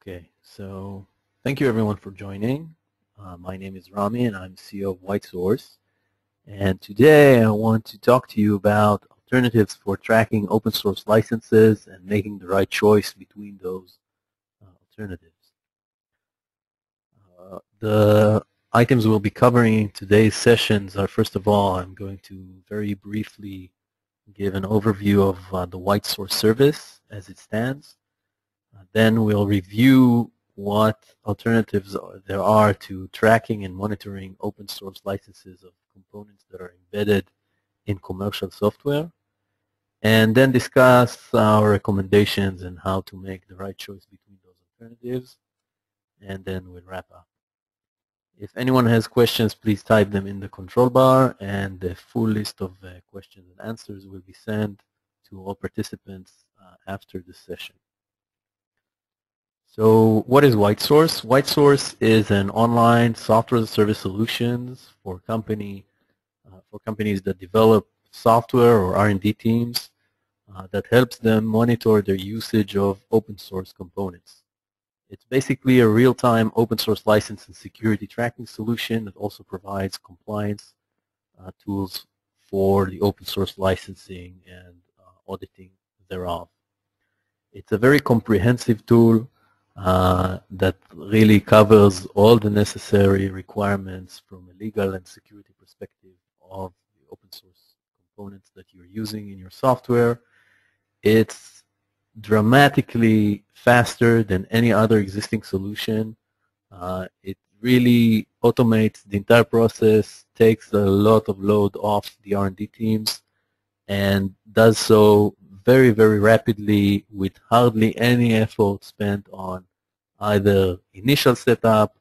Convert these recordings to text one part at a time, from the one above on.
Okay, so thank you everyone for joining. My name is Rami and I'm CEO of WhiteSource. And today I want to talk to you about alternatives for tracking open source licenses and making the right choice between those alternatives. The items we'll be covering in today's sessions are, first of all, I'm going to very briefly give an overview of the WhiteSource service as it stands. Then we'll review what alternatives there are to tracking and monitoring open source licenses of components that are embedded in commercial software, and then discuss our recommendations and how to make the right choice between those alternatives, and then we'll wrap up. If anyone has questions, please type them in the control bar, and the full list of questions and answers will be sent to all participants after the session. So what is WhiteSource? WhiteSource is an online software as a service solutions for companies that develop software or R&D teams that helps them monitor their usage of open source components. It's basically a real-time open source license and security tracking solution that also provides compliance tools for the open source licensing and auditing thereof. It's a very comprehensive tool that really covers all the necessary requirements from a legal and security perspective of the open source components that you're using in your software. It's dramatically faster than any other existing solution. It really automates the entire process, takes a lot of load off the R&D teams, and does so very, very rapidly with hardly any effort spent on either initial setup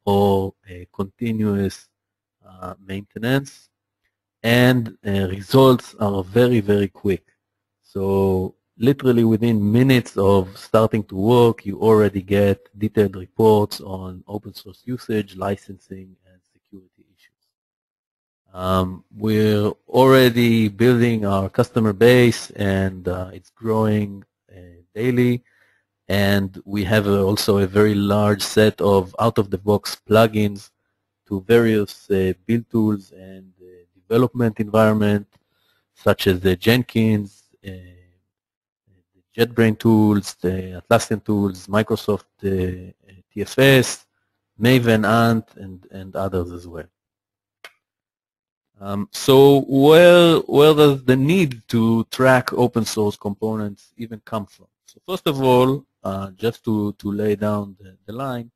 or a continuous maintenance. And results are very, very quick. So literally within minutes of starting to work, you already get detailed reports on open source usage, licensing, and security issues. We're already building our customer base, and it's growing daily. And we have also a very large set of out-of-the-box plugins to various build tools and development environment, such as the Jenkins, the JetBrains tools, the Atlassian tools, Microsoft TFS, Maven, Ant, and others as well. So where does the need to track open source components even come from? So first of all, just to lay down the line,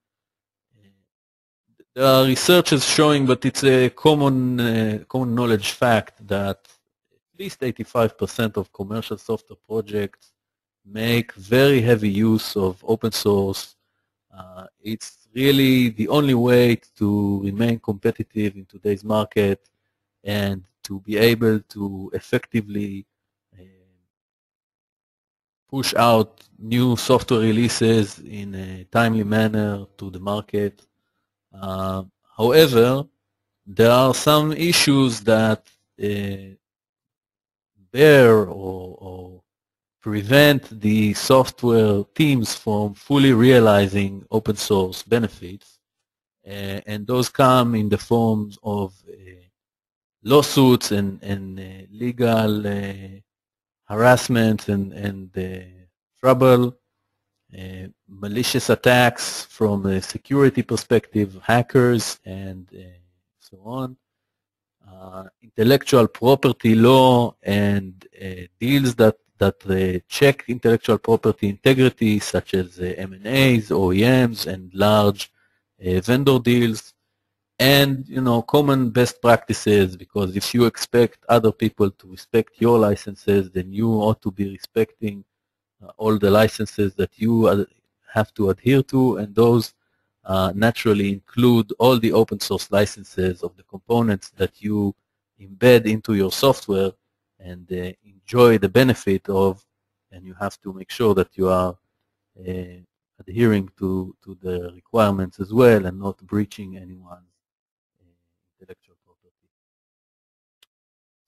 there are researches showing, but it's a common knowledge fact that at least 85% of commercial software projects make very heavy use of open source. It's really the only way to remain competitive in today's market and to be able to effectively push out new software releases in a timely manner to the market. However, there are some issues that bear or prevent the software teams from fully realizing open source benefits, and those come in the forms of lawsuits and legal harassment and trouble, malicious attacks from a security perspective, hackers, and so on. Intellectual property law and deals that check intellectual property integrity, such as M&As, OEMs, and large vendor deals. And common best practices, because if you expect other people to respect your licenses, then you ought to be respecting all the licenses that you have to adhere to, and those naturally include all the open source licenses of the components that you embed into your software and enjoy the benefit of, and you have to make sure that you are adhering to the requirements as well and not breaching anyone's intellectual property.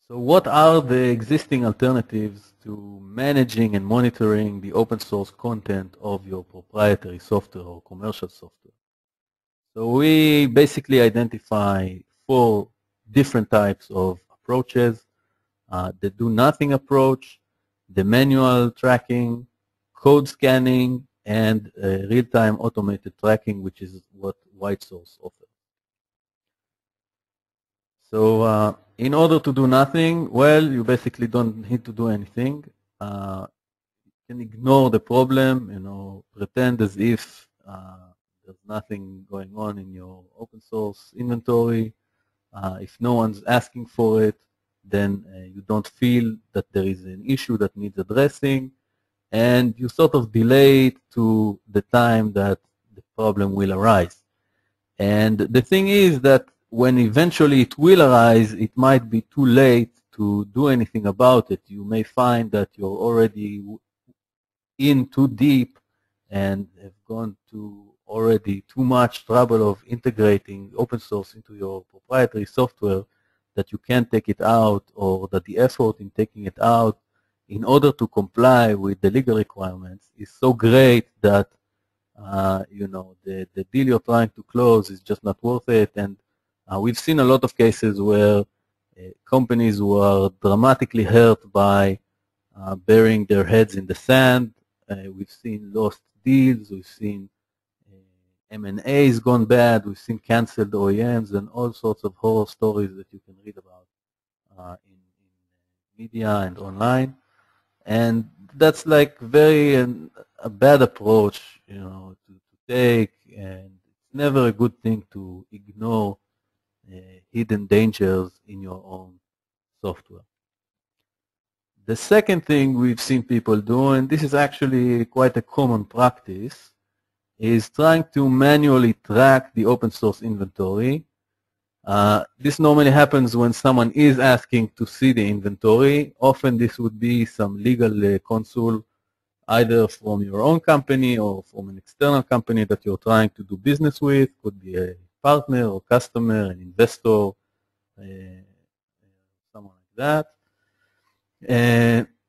So what are the existing alternatives to managing and monitoring the open source content of your proprietary software or commercial software. So we basically identify 4 different types of approaches: the do nothing approach, the manual tracking, code scanning, and real-time automated tracking, which is what WhiteSource offers. So in order to do nothing, well, you basically don't need to do anything. You can ignore the problem, pretend as if there's nothing going on in your open source inventory. If no one's asking for it, then you don't feel that there is an issue that needs addressing, and you sort of delay it to the time that the problem will arise. And the thing is that when eventually it will arise, it might be too late to do anything about it. You may find that you're already in too deep and have gone to already too much trouble of integrating open source into your proprietary software that you can't take it out, or that the effort in taking it out in order to comply with the legal requirements is so great that the deal you're trying to close is just not worth it. And we've seen a lot of cases where companies were dramatically hurt by burying their heads in the sand. We've seen lost deals, we've seen M&As gone bad, we've seen canceled OEMs, and all sorts of horror stories that you can read about in media and online. And that's like a bad approach, to take, and it's never a good thing to ignore hidden dangers in your own software. The second thing we've seen people do, and this is actually quite a common practice, is trying to manually track the open source inventory. This normally happens when someone is asking to see the inventory. Often this would be some legal console, either from your own company or from an external company that you're trying to do business with. Could be a partner or customer, an investor, someone like that.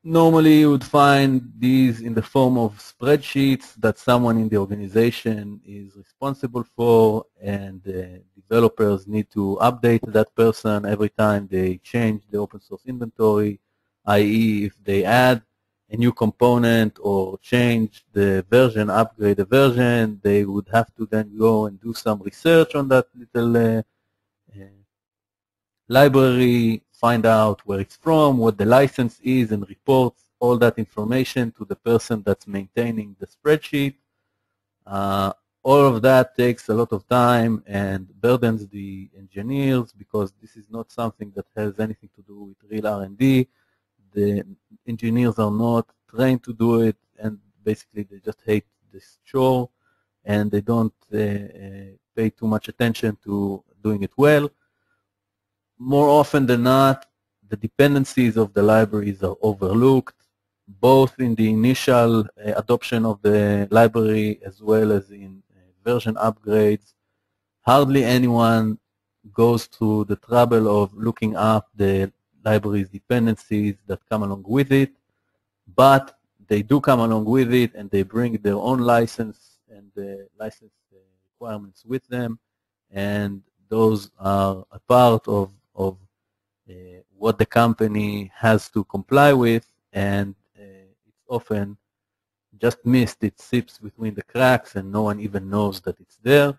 Normally you would find these in the form of spreadsheets that someone in the organization is responsible for, and developers need to update that person every time they change the open source inventory, i.e. if they add a new component or change the version, upgrade the version, they would have to then go and do some research on that little library, find out where it's from, what the license is, and report all that information to the person that's maintaining the spreadsheet. All of that takes a lot of time and burdens the engineers, because this is not something that has anything to do with real R&D. The engineers are not trained to do it, and basically they just hate this chore, and they don't pay too much attention to doing it well. More often than not, the dependencies of the libraries are overlooked, both in the initial adoption of the library as well as in version upgrades. Hardly anyone goes through the trouble of looking up the library's dependencies that come along with it, but they do come along with it, and they bring their own license and the license requirements with them, and those are a part of what the company has to comply with, and it's often just missed. It slips between the cracks, and no one even knows that it's there.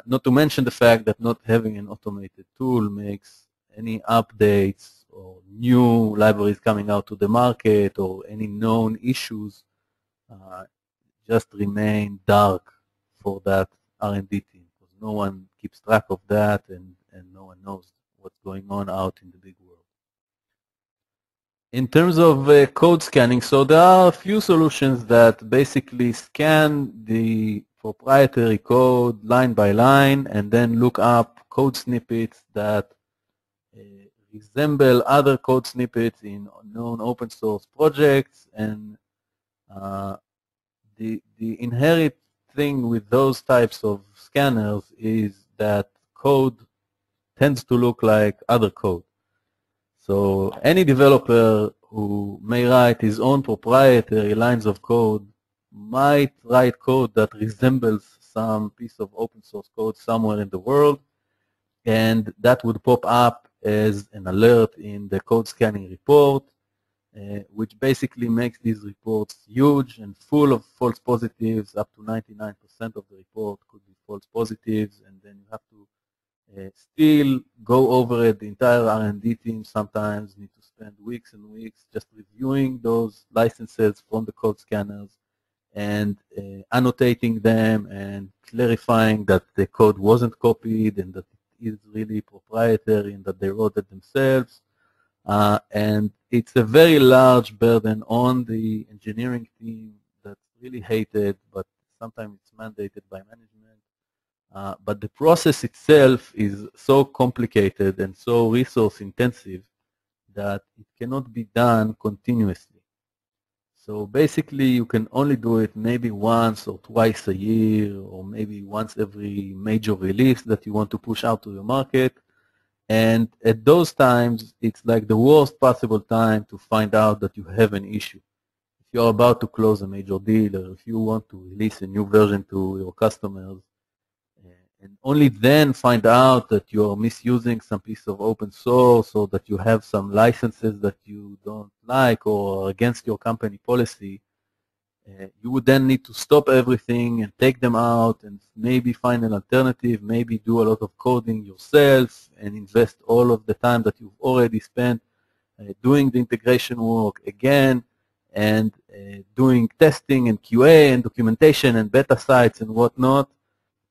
Not to mention the fact that not having an automated tool makes any updates or new libraries coming out to the market or any known issues just remain dark for that R&D team, because no one keeps track of that, and no one knows what's going on out in the big world. In terms of code scanning, so there are a few solutions that basically scan the proprietary code line by line and then look up code snippets that resemble other code snippets in known open source projects. And the inherent thing with those types of scanners is that code tends to look like other code. So any developer who may write his own proprietary lines of code might write code that resembles some piece of open source code somewhere in the world, and that would pop up as an alert in the code scanning report, which basically makes these reports huge and full of false positives. Up to 99% of the report could be false positives, and then you have to still go over it. The entire R&D team sometimes need to spend weeks and weeks just reviewing those licenses from the code scanners and annotating them and clarifying that the code wasn't copied and that it is really proprietary and that they wrote it themselves. And it's a very large burden on the engineering team that's really hated, but sometimes it's mandated by management. But the process itself is so complicated and so resource intensive that it cannot be done continuously. So basically you can only do it maybe once or twice a year, or maybe once every major release that you want to push out to the market. And at those times, it's like the worst possible time to find out that you have an issue. If you're about to close a major deal, or if you want to release a new version to your customers, and only then find out that you're misusing some piece of open source, or that you have some licenses that you don't like or against your company policy, you would then need to stop everything and take them out and maybe find an alternative, maybe do a lot of coding yourself and invest all of the time that you've already spent doing the integration work again, and doing testing and QA and documentation and beta sites and whatnot,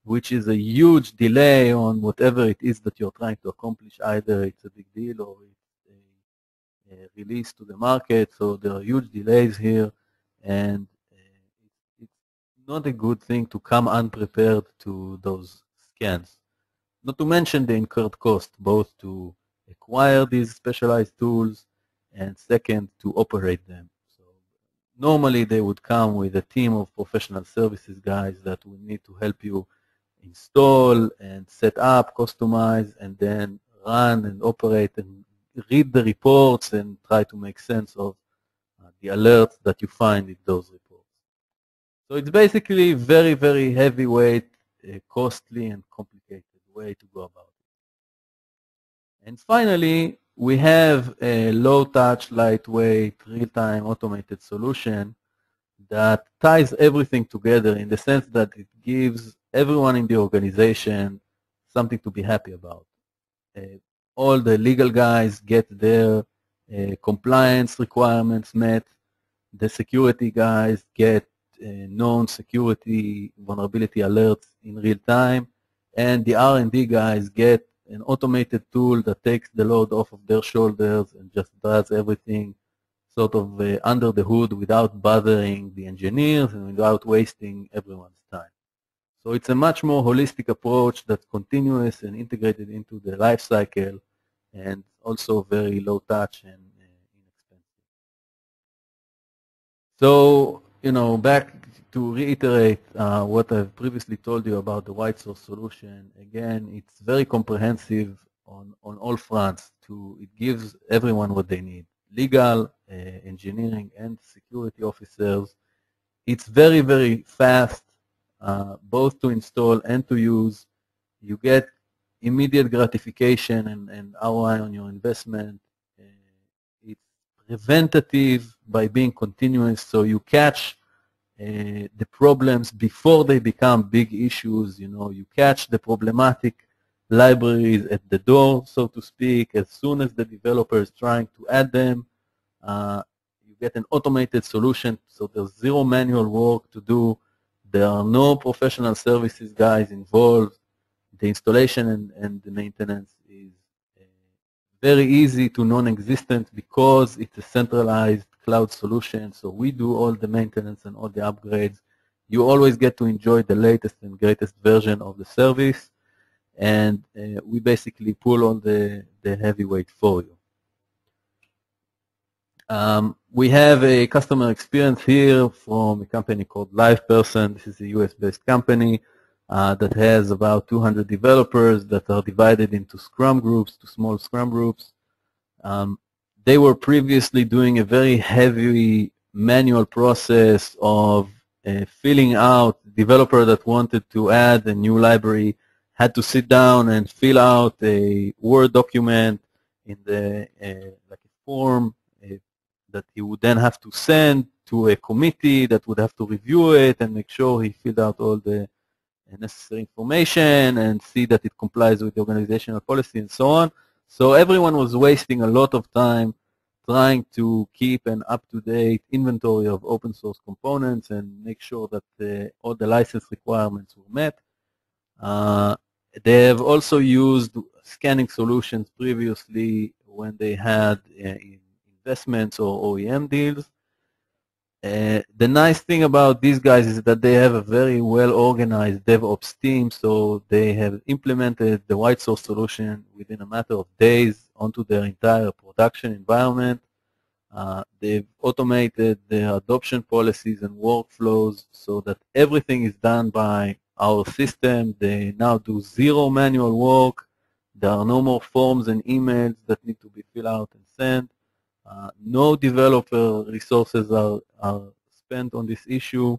which is a huge delay on whatever it is that you're trying to accomplish. Either it's a big deal or it's a release to the market. So there are huge delays here, and it's not a good thing to come unprepared to those scans. Not to mention the incurred cost, both to acquire these specialized tools and second, to operate them. So normally they would come with a team of professional services guys that will need to help you install and set up, customize, and then run and operate and read the reports and try to make sense of the alerts that you find in those reports. So it's basically very, very heavyweight, costly, and complicated way to go about it. And finally, we have a low-touch, lightweight, real-time automated solution that ties everything together in the sense that it gives everyone in the organization something to be happy about. All the legal guys get their compliance requirements met. The security guys get known security vulnerability alerts in real time. And the R&D guys get an automated tool that takes the load off of their shoulders and just does everything sort of under the hood without bothering the engineers and without wasting everyone's time. So it's a much more holistic approach that's continuous and integrated into the life cycle, and also very low touch and inexpensive. So, back to reiterate what I've previously told you about the white source solution. Again, it's very comprehensive on all fronts. It gives everyone what they need: legal, engineering, and security officers. It's very, very fast, both to install and to use. You get immediate gratification and ROI on your investment. It's preventative by being continuous, so you catch the problems before they become big issues. You catch the problematic libraries at the door, so to speak, as soon as the developer is trying to add them. You get an automated solution, so there's zero manual work to do. There are no professional services guys involved. The installation and the maintenance is very easy to non-existent because it's a centralized cloud solution. So we do all the maintenance and all the upgrades. You always get to enjoy the latest and greatest version of the service, and we basically pull all the heavyweight for you. We have a customer experience here from a company called LivePerson. This is a US-based company that has about 200 developers that are divided into Scrum groups, to small Scrum groups. they were previously doing a very heavy manual process of filling out. Developer that wanted to add a new library had to sit down and fill out a Word document in the like a form that he would then have to send to a committee that would have to review it and make sure he filled out all the necessary information and see that it complies with the organizational policy and so on. So everyone was wasting a lot of time trying to keep an up-to-date inventory of open source components and make sure that all the license requirements were met. They have also used scanning solutions previously when they had investments or OEM deals. The nice thing about these guys is that they have a very well-organized DevOps team, so they have implemented the white source solution within a matter of days onto their entire production environment. They've automated their adoption policies and workflows so that everything is done by our system. They now do zero manual work. There are no more forms and emails that need to be filled out and sent. No developer resources are spent on this issue.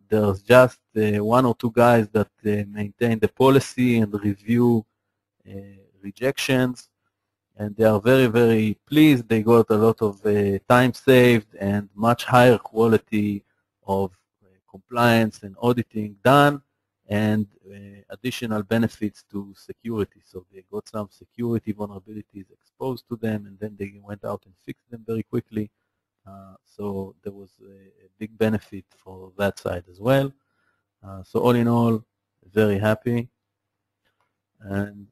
There's just one or two guys that maintain the policy and review rejections, and they are very, very pleased. They got a lot of time saved and much higher quality of compliance and auditing done, and additional benefits to security. So they got some security vulnerabilities exposed to them, and then they went out and fixed them very quickly. So there was a big benefit for that side as well. So all in all, very happy. And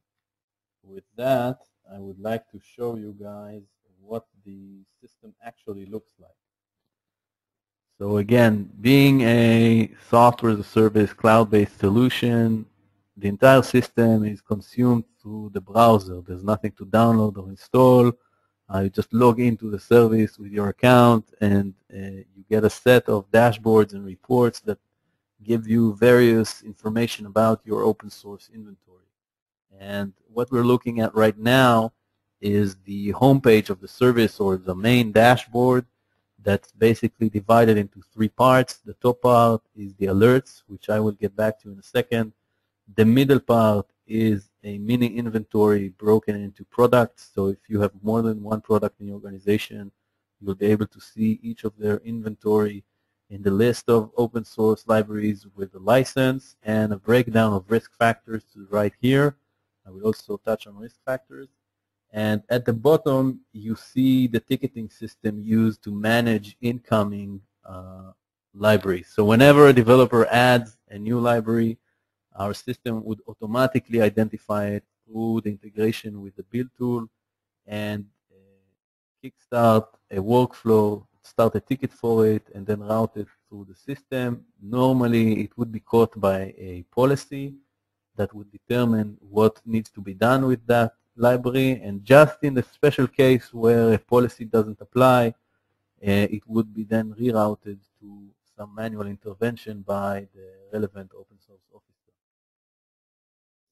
with that, I would like to show you guys what the system actually looks like. So again, being a software as a service cloud-based solution, the entire system is consumed through the browser. There's nothing to download or install. You just log into the service with your account, and you get a set of dashboards and reports that give you various information about your open source inventory. And what we're looking at right now is the homepage of the service, or the main dashboard, that's basically divided into three parts. The top part is the alerts, which I will get back to in a second. The middle part is a mini inventory broken into products. So if you have more than one product in your organization, you'll be able to see each of their inventory in the list of open source libraries with a license, and a breakdown of risk factors to right here. I will also touch on risk factors. And at the bottom, you see the ticketing system used to manage incoming libraries. So whenever a developer adds a new library, our system would automatically identify it through the integration with the build tool and kickstart a workflow, start a ticket for it, and then route it through the system. Normally, it would be caught by a policy that would determine what needs to be done with that library, and just in the special case where a policy doesn't apply, it would be then rerouted to some manual intervention by the relevant open source officer.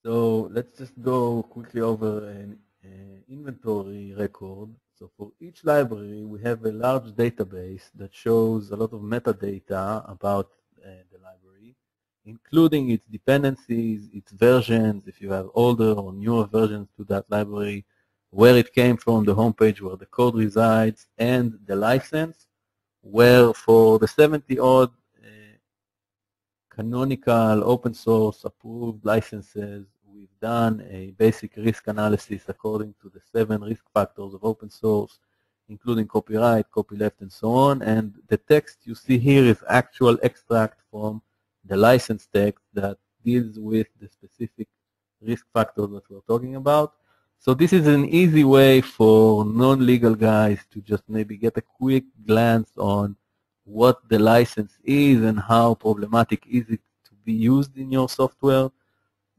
So let's just go quickly over an inventory record. So for each library, we have a large database that shows a lot of metadata about the library, including its dependencies, its versions, if you have older or newer versions to that library, where it came from, the homepage where the code resides, and the license, where for the 70-odd canonical open source approved licenses, we've done a basic risk analysis according to the 7 risk factors of open source, including copyright, copyleft, and so on. And the text you see here is actual extract from the license text that deals with the specific risk factors that we're talking about. So this is an easy way for non-legal guys to just maybe get a quick glance on what the license is and how problematic is it to be used in your software,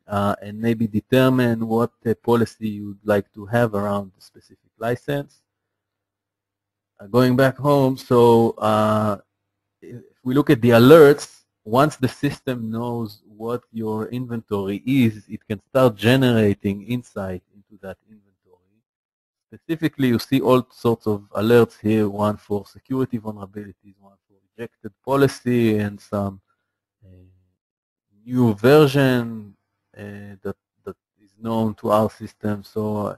and maybe determine what policy you'd like to have around the specific license. Going back home, so if we look at the alerts, once the system knows what your inventory is, it can start generating insight into that inventory. specifically, you see all sorts of alerts here, one for security vulnerabilities, one for rejected policy, and some new version that is known to our system. So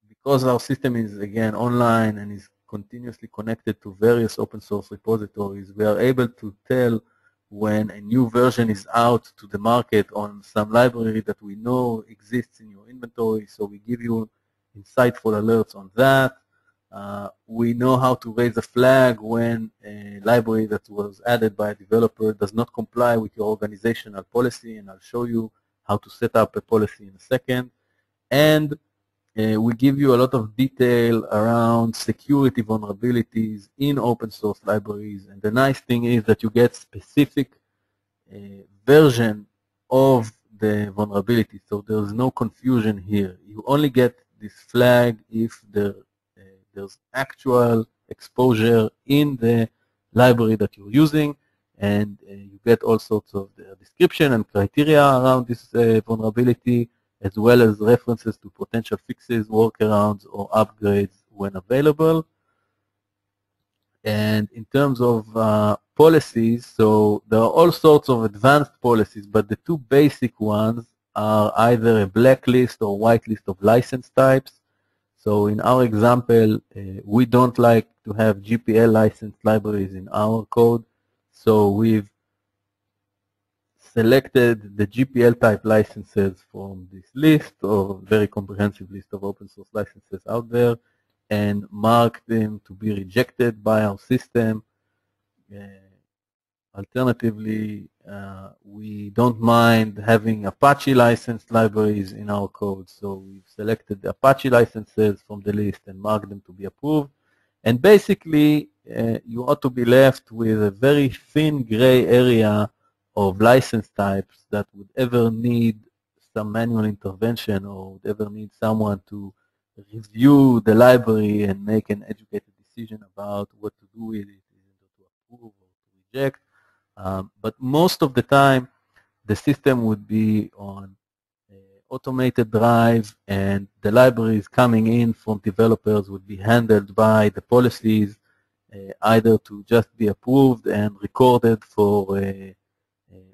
because our system is, again, online and is continuously connected to various open source repositories, we are able to tell when a new version is out to the market on some library that we know exists in your inventory. So we give you insightful alerts on that. We know how to raise a flag when a library that was added by a developer does not comply with your organizational policy, and I'll show you how to set up a policy in a second. And we give you a lot of detail around security vulnerabilities in open source libraries. And the nice thing is that you get specific version of the vulnerability. So there's no confusion here. You only get this flag if there's actual exposure in the library that you're using, and you get all sorts of the description and criteria around this vulnerability, as well as references to potential fixes, workarounds, or upgrades when available. And in terms of policies, so there are all sorts of advanced policies, but the two basic ones are either a blacklist or whitelist of license types. So in our example, we don't like to have GPL licensed libraries in our code. So we've selected the GPL type licenses from this list, or very comprehensive list of open source licenses out there, and marked them to be rejected by our system. Alternatively, we don't mind having Apache licensed libraries in our code. So we've selected the Apache licenses from the list and marked them to be approved. And basically, you ought to be left with a very thin gray area of license types that would ever need some manual intervention, or would ever need someone to review the library and make an educated decision about what to do with it, either to approve or to reject. But most of the time, the system would be on automated drive, and the libraries coming in from developers would be handled by the policies, either to just be approved and recorded for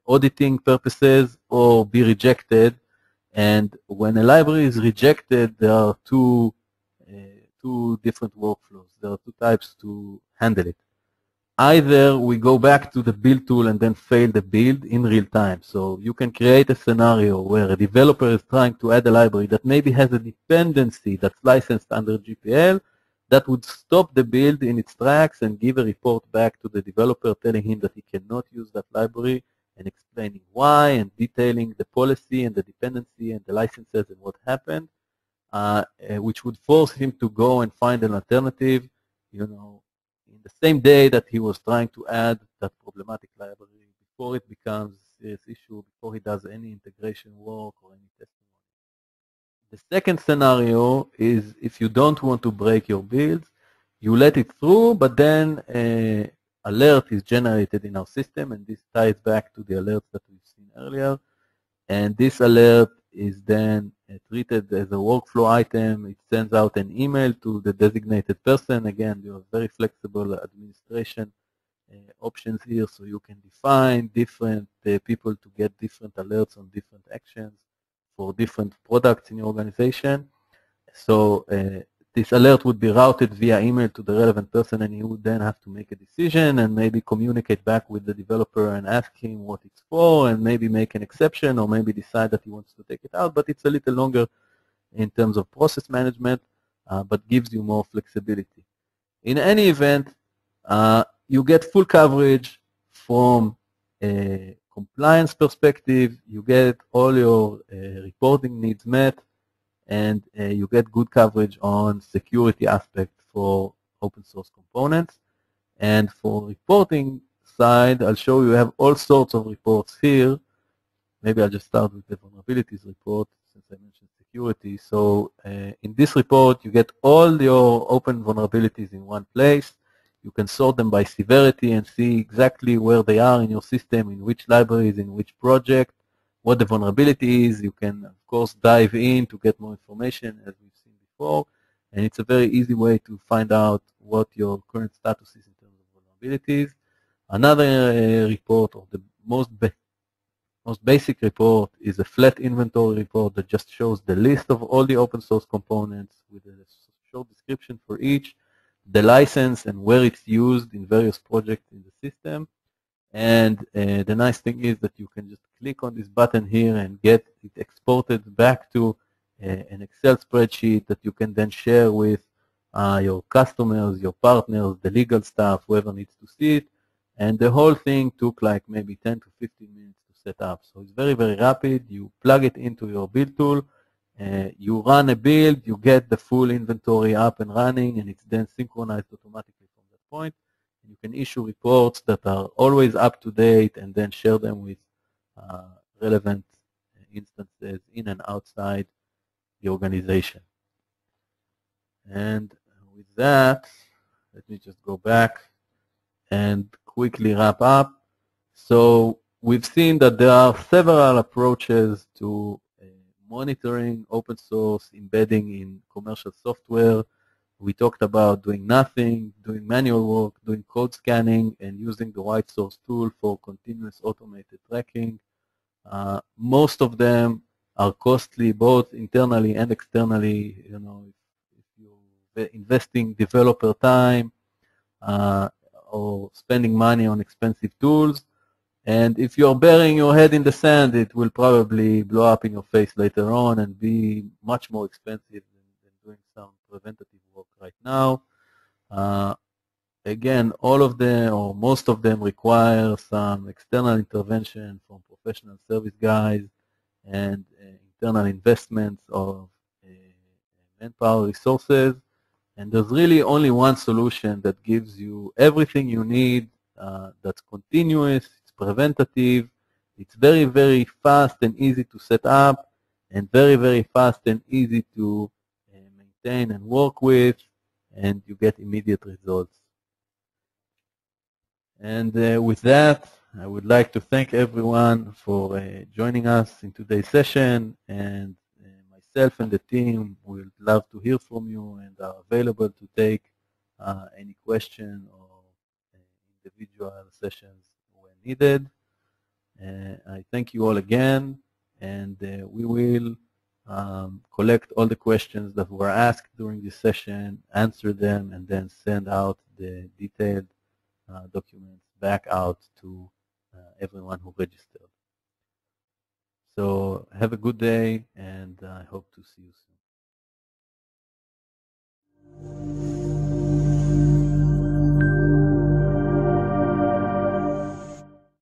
auditing purposes, or be rejected. And when a library is rejected, there are two different workflows. There are two types to handle it. Either we go back to the build tool and then fail the build in real time. So you can create a scenario where a developer is trying to add a library that maybe has a dependency that's licensed under GPL, that would stop the build in its tracks and give a report back to the developer telling him that he cannot use that library, and explaining why, and detailing the policy and the dependency and the licenses and what happened, which would force him to go and find an alternative, in the same day that he was trying to add that problematic library, before it becomes a serious issue, before he does any integration work or any testing. The second scenario is if you don't want to break your builds, you let it through, but then alert is generated in our system, and this ties back to the alerts that we've seen earlier. And this alert is then treated as a workflow item. It sends out an email to the designated person. Again, you have very flexible administration options here, so you can define different people to get different alerts on different actions for different products in your organization. So this alert would be routed via email to the relevant person, and you would then have to make a decision and maybe communicate back with the developer and ask him what it's for, and maybe make an exception, or maybe decide that he wants to take it out. But it's a little longer in terms of process management, but gives you more flexibility. In any event, you get full coverage from a compliance perspective. You get all your reporting needs met, and you get good coverage on security aspect for open source components. And for reporting side, I'll show you have all sorts of reports here. Maybe I'll just start with the vulnerabilities report, since I mentioned security. So in this report, you get all your open vulnerabilities in one place. You can sort them by severity and see exactly where they are in your system, in which libraries, in which project, what the vulnerability is. You can, of course, dive in to get more information, as we've seen before. and it's a very easy way to find out what your current status is in terms of vulnerabilities. Another report, or the most basic report, is a flat inventory report that just shows the list of all the open source components with a short description for each, the license and where it's used in various projects in the system. And the nice thing is that you can just click on this button here and get it exported back to an Excel spreadsheet that you can then share with your customers, your partners, the legal staff, whoever needs to see it. And the whole thing took like maybe 10 to 15 minutes to set up. So it's very, very rapid. You plug it into your build tool, you run a build, you get the full inventory up and running, and it's then synchronized automatically from that point. You can issue reports that are always up to date and then share them with relevant instances in and outside the organization. And with that, let me just go back and quickly wrap up. So we've seen that there are several approaches to monitoring open source, embedding in commercial software. We talked about doing nothing, doing manual work, doing code scanning, and using the white source tool for continuous automated tracking. Most of them are costly, both internally and externally. You know, if you're investing developer time or spending money on expensive tools, and if you're burying your head in the sand, it will probably blow up in your face later on and be much more expensive than doing some preventative work right now. Again, all of them or most of them require some external intervention from professional service guys and internal investments of manpower resources. And there's really only one solution that gives you everything you need, that's continuous, it's preventative, it's very, very fast and easy to set up, and very, very fast and easy to maintain and work with, and you get immediate results. And with that, I would like to thank everyone for joining us in today's session, and myself and the team would love to hear from you and are available to take any question or individual sessions when needed. I thank you all again, and we will collect all the questions that were asked during this session, answer them, and then send out the detailed documents back out to everyone who registered. So have a good day, and I hope to see you soon.